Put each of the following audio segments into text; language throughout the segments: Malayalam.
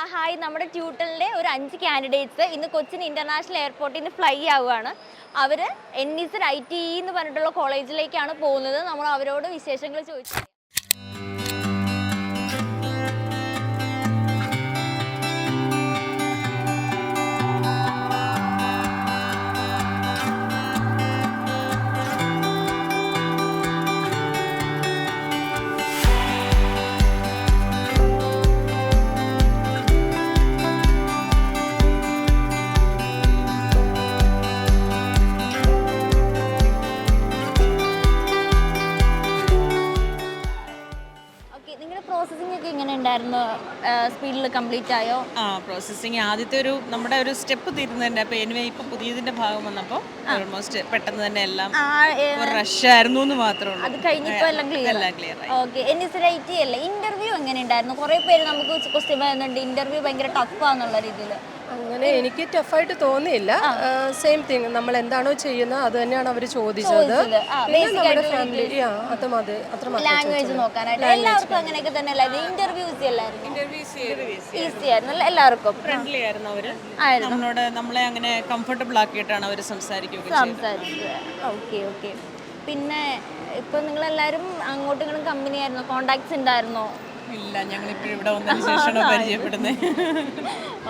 ഹായ്, നമ്മുടെ ട്യൂട്ടലിൻ്റെ ഒരു 5 കാൻഡിഡേറ്റ്സ് ഇന്ന് കൊച്ചിൻ ഇൻ്റർനാഷണൽ എയർപോർട്ടിൽ നിന്ന് ഫ്ലൈ ആവുകയാണ്. അവർ NIST എന്ന് പറഞ്ഞിട്ടുള്ള കോളേജിലേക്കാണ് പോകുന്നത്. നമ്മൾ അവരോട് വിശേഷങ്ങൾ ചോദിച്ചു. പ്രോസസ്സിംഗ് ഒക്കെ എങ്ങനെ ഉണ്ടായിരുന്നു? സ്പീഡിൽ കംപ്ലീറ്റ് ആയോ? പ്രോസസ്സിങ് ആദ്യത്തെ നമ്മുടെ ഒരു സ്റ്റെപ്പ് തീരുന്നതിൻ്റെ അപ്പോൾ എനിവേ ഇപ്പോൾ പുതിയതിൻ്റെ ഭാഗം വന്നപ്പോൾ ഓൾമോസ്റ്റ് പെട്ടെന്ന് തന്നെ എല്ലാം റഷ് ആയിരുന്നു എന്ന് മാത്രമേ ഉള്ളൂ. അത് കഴിഞ്ഞപ്പോൾ എല്ലാം ക്ലിയർ ആയി. ഓക്കെ, NIST അല്ലേ? ഇന്റർവ്യൂ എങ്ങനെ ഉണ്ടായിരുന്നു? കുറേ പേര് നമുക്ക് ക്വസ്റ്റ്യൻ പറയുന്നുണ്ട്, ഇന്റർവ്യൂ ഭയങ്കര ടഫാന്നുള്ള രീതിയിൽ. അങ്ങനെ എനിക്ക് ടഫായിട്ട് തോന്നിയില്ല. സെയിം തിങ്, നമ്മൾ എന്താണോ ചെയ്യുന്നത് അത് തന്നെയാണ് അവർ ചോദിച്ചത്. നമ്മുടെ ഫാമിലി അത് മതി, അത്ര ലാംഗ്വേജ് നോക്കാനായിട്ട് എല്ലാവർക്കും അങ്ങനെയൊക്കെ തന്നെ അല്ലായിരുന്നു. ഇന്റർവ്യൂസ് എല്ലാവരും ഈസി ആയിരുന്നു, എല്ലാവർക്കും ഫ്രണ്ട്ലി ആയിരുന്നു. അവർ നമ്മളെ അങ്ങനെ കംഫർട്ടബിൾ ആക്കിയിട്ടാണ് അവർ സംസാരിച്ചത്. Okay okay. പിന്നെ ഇപ്പൊ നിങ്ങളെല്ലാവരും അങ്ങോട്ടും ഇങ്ങോട്ടും കമ്പനി ആയിരുന്നോ? കോണ്ടാക്ട്സ് ഉണ്ടായിരുന്നോ? ഇല്ല, ഞങ്ങളിപ്പോൾ ഇവിടെ വന്നതിന് ശേഷമാണ് പരിചയപ്പെടുന്നത്.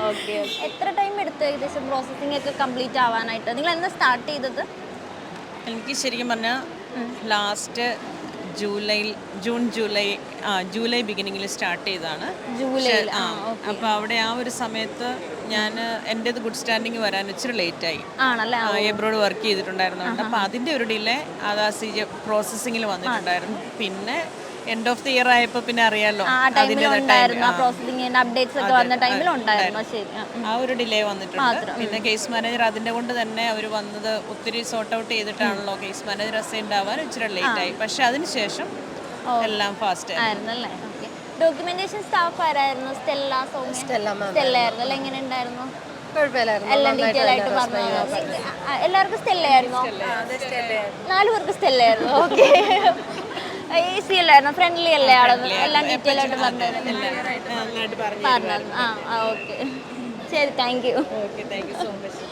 ഓക്കെ. എത്ര ടൈം എടുത്തു ഏകദേശം പ്രോസസ്സിംഗ് ഒക്കെ കംപ്ലീറ്റ് ആവാനായിട്ട്? നിങ്ങൾ എന്താ സ്റ്റാർട്ട് ചെയ്തത്? എനിക്ക് ശരിക്കും പറഞ്ഞാൽ ലാസ്റ്റ് ജൂലൈ ബിഗിനിങ്ങിൽ സ്റ്റാർട്ട് ചെയ്തതാണ്. അപ്പോൾ അവിടെ ആ ഒരു സമയത്ത് ഞാൻ എൻ്റേത് ഗുഡ് സ്റ്റാൻഡിങ് വരാൻ ഇച്ചിരി ലേറ്റായി. എബ്രോഡ് വർക്ക് ചെയ്തിട്ടുണ്ടായിരുന്നുണ്ട്. അപ്പോൾ അതിൻ്റെ ഒരു ഡിലേ അത് പ്രോസസ്സിങ്ങിൽ വന്നിട്ടുണ്ടായിരുന്നു. പിന്നെ എൻഡ് ഓഫ് ദി ഇയർ ആയപ്പോൾ പിന്നെ അറിയാലോ ആ ഒരു ഡിലേ വന്നിട്ടുണ്ട്. പിന്നെ കേസ് മാനേജർ അതിൻ്റെ കൊണ്ട് തന്നെ അവർ വന്നത് ഒത്തിരി സോർട്ട് ഔട്ട് ചെയ്തിട്ടാണല്ലോ. കേസ് മാനേജർ അസൈൻ ഉണ്ടാവാൻ ഇച്ചിരി ലേറ്റ് ആയി. പക്ഷെ അതിനുശേഷം എല്ലാം ഫാസ്റ്റ് ആയിരുന്നല്ലേ. ഡോക്യുമെന്റേഷൻ സ്റ്റാഫ് ആരായിരുന്നു? സ്റ്റെല്ല എങ്ങനെ ഉണ്ടായിരുന്നു? എല്ലാം ഡീറ്റെയിൽ ആയിട്ട് പറഞ്ഞു. എല്ലാവർക്കും സ്റ്റെല്ലായിരുന്നോ? 4 പേർക്ക് സ്റ്റെല്ലായിരുന്നു. ഓക്കെ. ഈസി അല്ലായിരുന്നു? ഫ്രണ്ട്ലി അല്ലേ ആളത്? എല്ലാം ഡീറ്റെയിൽ ആയിട്ട് പറഞ്ഞു. ഓക്കെ, ശരി, താങ്ക് യു. So much.